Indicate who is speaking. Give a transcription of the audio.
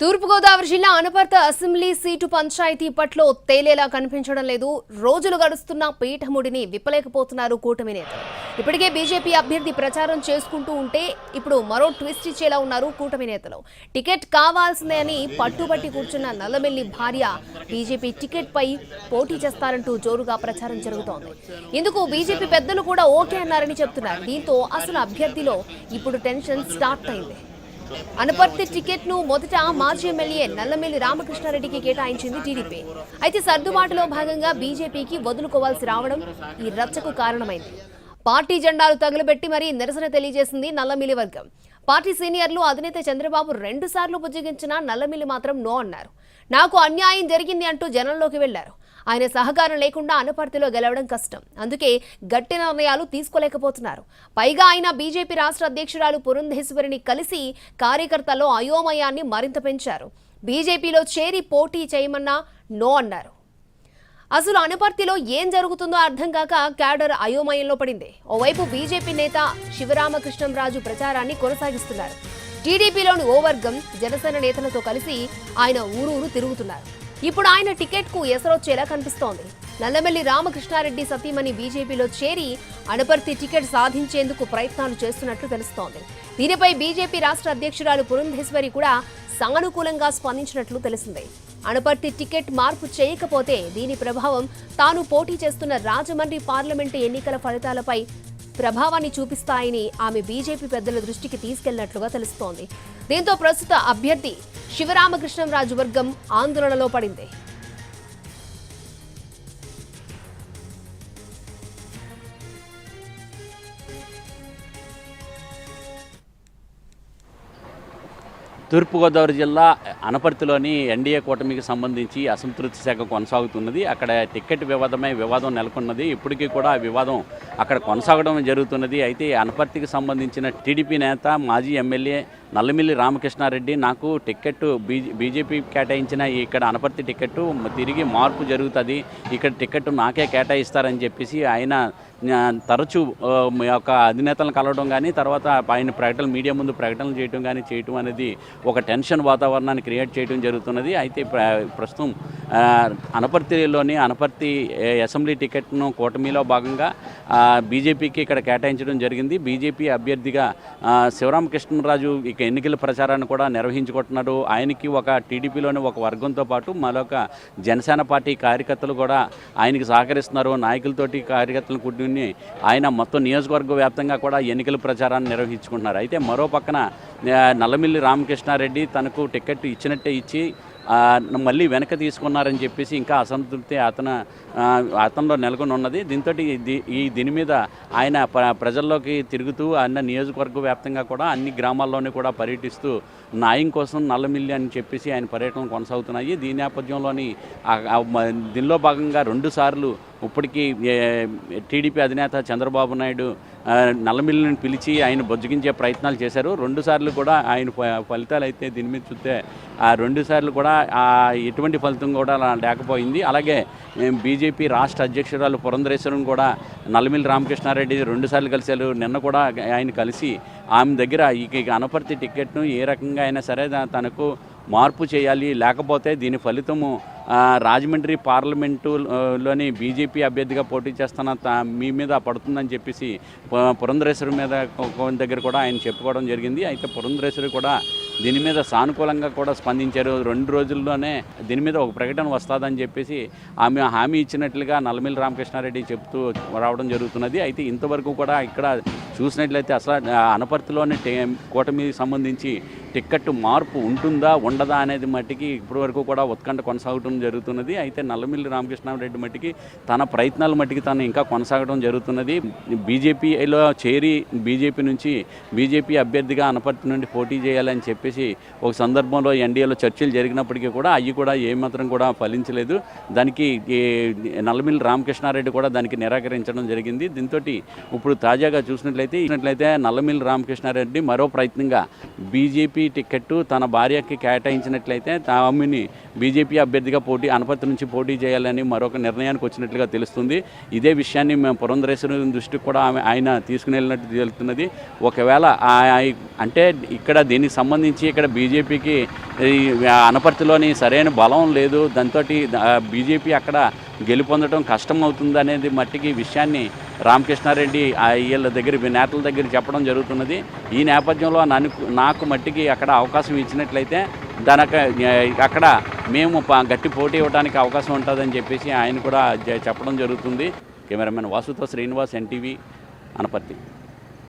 Speaker 1: తూర్పుగోదావరి జిల్లా Anaparthi assembly seat panchayat పట్లో తేలేలా కనిపించడం లేదు. రోజులు గడుస్తున్న పీఠముడిని విప్పలేకపోతున్నారు కూటమి నేతలు. ఇప్పటికే బీజేపీ అభ్యర్థి ప్రచారం చేసుకుంటూ ఉంటే ఇప్పుడు మరో ట్విస్ట్ ఇచ్చేలా ఉన్నారు కూటమి నేతలు. టికెట్ కావాల్సిందే అని పట్టుబట్టి కూర్చున్న నల్లమెల్లి భార్య బీజేపీ టికెట్ పై పోటీ చేస్తారంటూ జోరుగా ప్రచారం జరుగుతోంది. ఇందుకు బీజేపీ పెద్దలు కూడా ఓకే అన్నారని చెప్తున్నారు. దీంతో అసలు అభ్యర్థిలో ఇప్పుడు టెన్షన్ స్టార్ట్ అయింది. అనపర్తి టికెట్ ను మొదట మాజీ ఎమ్మెల్యే నల్లమెల్లి రామకృష్ణారెడ్డికి కేటాయించింది టీడీపీ. అయితే సర్దుబాటులో భాగంగా బీజేపీకి వదులుకోవాల్సి రావడం ఈ రచ్చకు కారణమైంది. పార్టీ జెండాలు తగులబెట్టి మరీ నిరసన తెలియజేసింది నల్లమిల్లి వర్గం. పార్టీ సీనియర్లు అధినేత చంద్రబాబు 2 సార్లు బుజ్జగించినా నల్లమిల్లి మాత్రం నో అన్నారు. నాకు అన్యాయం జరిగింది అంటూ జనంలోకి వెళ్లారు. ఆయన సహకారం లేకుండా అనపర్తిలో గెలవడం కష్టం, అందుకే గట్టి నిర్ణయాలు తీసుకోలేకపోతున్నారు. పైగా ఆయన బీజేపీ రాష్ట్ర అధ్యక్షురాలు పురంధేశ్వరిని కలిసి కార్యకర్తల్లో అయోమయాన్ని మరింత పెంచారు. బీజేపీలో చేరి పోటీ చేయమన్నా నో అన్నారు. అసలు అనపర్తిలో ఏం జరుగుతుందో అర్థం కాక క్యాడర్ అయోమయంలో పడింది. ఓవైపు బీజేపీ నేత శివరామకృష్ణంరాజు ప్రచారాన్ని కొనసాగిస్తున్నారు. టీడీపీలోని ఓ వర్గం జనసేన నేతలతో కలిసి ఆయన ఊరూరు తిరుగుతున్నారు. ఇప్పుడు ఆయన టికెట్ కు ఎసరొచ్చేలా కనిపిస్తోంది. నల్లమెల్లి రామకృష్ణారెడ్డి సతీమణి బీజేపీలో చేరి అనపర్తి టికెట్ సాధించేందుకు ప్రయత్నాలు చేస్తున్నట్లు తెలుస్తోంది. దీనిపై బీజేపీ రాష్ట్ర అధ్యక్షురాలు పురంధేశ్వరి కూడా సానుకూలంగా స్పందించినట్లు తెలిసింది. అనపర్తి టికెట్ మార్పు చేయకపోతే దీని ప్రభావం తాను పోటీ చేస్తున్న రాజమండ్రి పార్లమెంటు ఎన్నికల ఫలితాలపై ప్రభావాన్ని చూపిస్తాయని ఆమె బీజేపీ పెద్దల దృష్టికి తీసుకెళ్లినట్లుగా తెలుస్తోంది. దీంతో ప్రస్తుత అభ్యర్థి శివరామకృష్ణంరాజు వర్గం ఆందోళనలో పడింది.
Speaker 2: తూర్పుగోదావరి జిల్లా అనపర్తిలోని ఎన్డీఏ కూటమికి సంబంధించి అసంతృప్తి శాఖ కొనసాగుతున్నది. అక్కడ టికెట్ వివాదం నెలకొన్నది. ఇప్పటికీ కూడా ఆ వివాదం అక్కడ కొనసాగడం జరుగుతున్నది. అయితే అనపర్తికి సంబంధించిన టీడీపీ నేత మాజీ ఎమ్మెల్యే నల్లమిల్లి రామకృష్ణారెడ్డి నాకు టికెట్ బీజేపీ కేటాయించిన ఇక్కడ అనపర్తి టికెట్ తిరిగి మార్పు జరుగుతుంది, ఇక్కడ టికెట్ నాకే కేటాయిస్తారని చెప్పేసి ఆయన తరచూ యొక్క అధినేతలను కలవడం కానీ తర్వాత ఆయన ప్రకటనలు మీడియా ముందు ప్రకటనలు చేయటం అనేది ఒక టెన్షన్ వాతావరణాన్ని క్రియేట్ చేయడం జరుగుతున్నది. అయితే ప్రస్తుతం అనపర్తి అసెంబ్లీ టికెట్ను కూటమిలో భాగంగా బీజేపీకి ఇక్కడ కేటాయించడం జరిగింది. బీజేపీ అభ్యర్థిగా శివరామకృష్ణరాజు ఇక ఎన్నికల ప్రచారాన్ని కూడా నిర్వహించుకుంటున్నాడు. ఆయనకి ఒక టీడీపీలోని ఒక వర్గంతో పాటు మరొక జనసేన పార్టీ కార్యకర్తలు కూడా ఆయనకి సహకరిస్తున్నారు. నాయకులతోటి కార్యకర్తలను కూర్చుని ఆయన మొత్తం నియోజకవర్గ వ్యాప్తంగా కూడా ఎన్నికల ప్రచారాన్ని నిర్వహించుకుంటున్నారు. అయితే మరో పక్కన నల్లమిల్లి రామకృష్ణారెడ్డి తనకు టికెట్ ఇచ్చినట్టే ఇచ్చి మళ్ళీ వెనక్కి తీసుకున్నారని చెప్పేసి ఇంకా అసంతృప్తి అతనిలో నెలకొని ఉన్నది. దీంతో దీని మీద ఆయన ప్రజల్లోకి తిరుగుతూ అన్న నియోజకవర్గ వ్యాప్తంగా కూడా అన్ని గ్రామాల్లోనే కూడా పర్యటిస్తూ న్యాయం కోసం నల్లమిల్లి అని చెప్పేసి ఆయన పర్యటనలు కొనసాగుతున్నాయి. దీని నేపథ్యంలోని దీనిలో భాగంగా 2 సార్లు ఇప్పటికీ టీడీపీ అధినేత చంద్రబాబు నాయుడు నల్లమిల్లిని పిలిచి ఆయన బొజ్జగించే ప్రయత్నాలు చేశారు. 2 సార్లు కూడా ఆయన ఫలితాలు అయితే దీని మీద చూస్తే ఆ 2 సార్లు కూడా ఎటువంటి ఫలితం కూడా లేకపోయింది. అలాగే బీజేపీ రాష్ట్ర అధ్యక్షురాలు పురంధరేశ్వరిని కూడా నల్లమిల్లి రామకృష్ణారెడ్డి 2 సార్లు కలిశారు. నిన్న కూడా ఆయన కలిసి ఆమె దగ్గర ఈ అనపర్తి టికెట్ను ఏ రకంగా అయినా సరే తనకు మార్పు చేయాలి, లేకపోతే దీని ఫలితము రాజమండ్రి పార్లమెంటులోని బీజేపీ అభ్యర్థిగా పోటీ చేస్తున్న మీ మీద పడుతుందని చెప్పేసి పురంధరేశ్వరి మీద దగ్గర కూడా ఆయన చెప్పుకోవడం జరిగింది. అయితే పురంధరేశ్వరి కూడా దీని మీద సానుకూలంగా కూడా స్పందించారు. 2 రోజుల్లోనే దీని మీద ఒక ప్రకటన వస్తుందని చెప్పేసి ఆమె హామీ ఇచ్చినట్లుగా నల్లమిల్లి రామకృష్ణారెడ్డి చెప్తూ రావడం జరుగుతున్నది. అయితే ఇంతవరకు కూడా ఇక్కడ చూసినట్లయితే అసలు అనపర్తిలోని కూటమికి సంబంధించి టికెట్ మార్పు ఉంటుందా ఉండదా అనేది మట్టికి ఇప్పటివరకు కూడా ఉత్కంఠ కొనసాగడం జరుగుతున్నది. అయితే నల్లమిల్లి రామకృష్ణారెడ్డి మట్టికి తన ప్రయత్నాల మట్టికి తను ఇంకా కొనసాగడం జరుగుతున్నది. బీజేపీలో చేరి బీజేపీ అభ్యర్థిగా అనపర్తి నుండి పోటీ చేయాలని చెప్పేసి ఒక సందర్భంలో ఎన్డీఏలో చర్చలు జరిగినప్పటికీ కూడా అవి కూడా ఏమాత్రం కూడా ఫలించలేదు. దానికి నల్లమిల్లి రామకృష్ణారెడ్డి కూడా దానికి నిరాకరించడం జరిగింది. దీంతో ఇప్పుడు తాజాగా చూసినట్లయితే ఇట్లయితే నల్లమిల్లి రామకృష్ణారెడ్డి మరో ప్రయత్నంగా బీజేపీ టికెట్ తన భార్యకి కేటాయించినట్లయితే ఆమెని బీజేపీ అభ్యర్థిగా అనపర్తి నుంచి పోటీ చేయాలని మరొక నిర్ణయానికి వచ్చినట్లుగా తెలుస్తుంది. ఇదే విషయాన్ని మేము పురంధరేశ్వరి దృష్టికి కూడా ఆయన తీసుకుని వెళ్ళినట్టు తెలుస్తున్నది. ఒకవేళ అంటే ఇక్కడ దీనికి సంబంధించి ఇక్కడ బీజేపీకి అనపర్తిలోని సరైన బలం లేదు, దాంతో బీజేపీ అక్కడ గెలుపొందడం కష్టం అవుతుంది అనేది మట్టికి విషయాన్ని రామకృష్ణారెడ్డి వీళ్ళ దగ్గర నేతల దగ్గర చెప్పడం జరుగుతున్నది. ఈ నేపథ్యంలో నాకు మట్టికి అక్కడ అవకాశం ఇచ్చినట్లయితే అక్కడ మేము గట్టి పోటీ ఇవ్వడానికి అవకాశం ఉంటుందని చెప్పేసి ఆయన కూడా చెప్పడం జరుగుతుంది. కెమెరామెన్ వాసుతో శ్రీనివాస్, ఎన్టీవీ, అనపర్తి.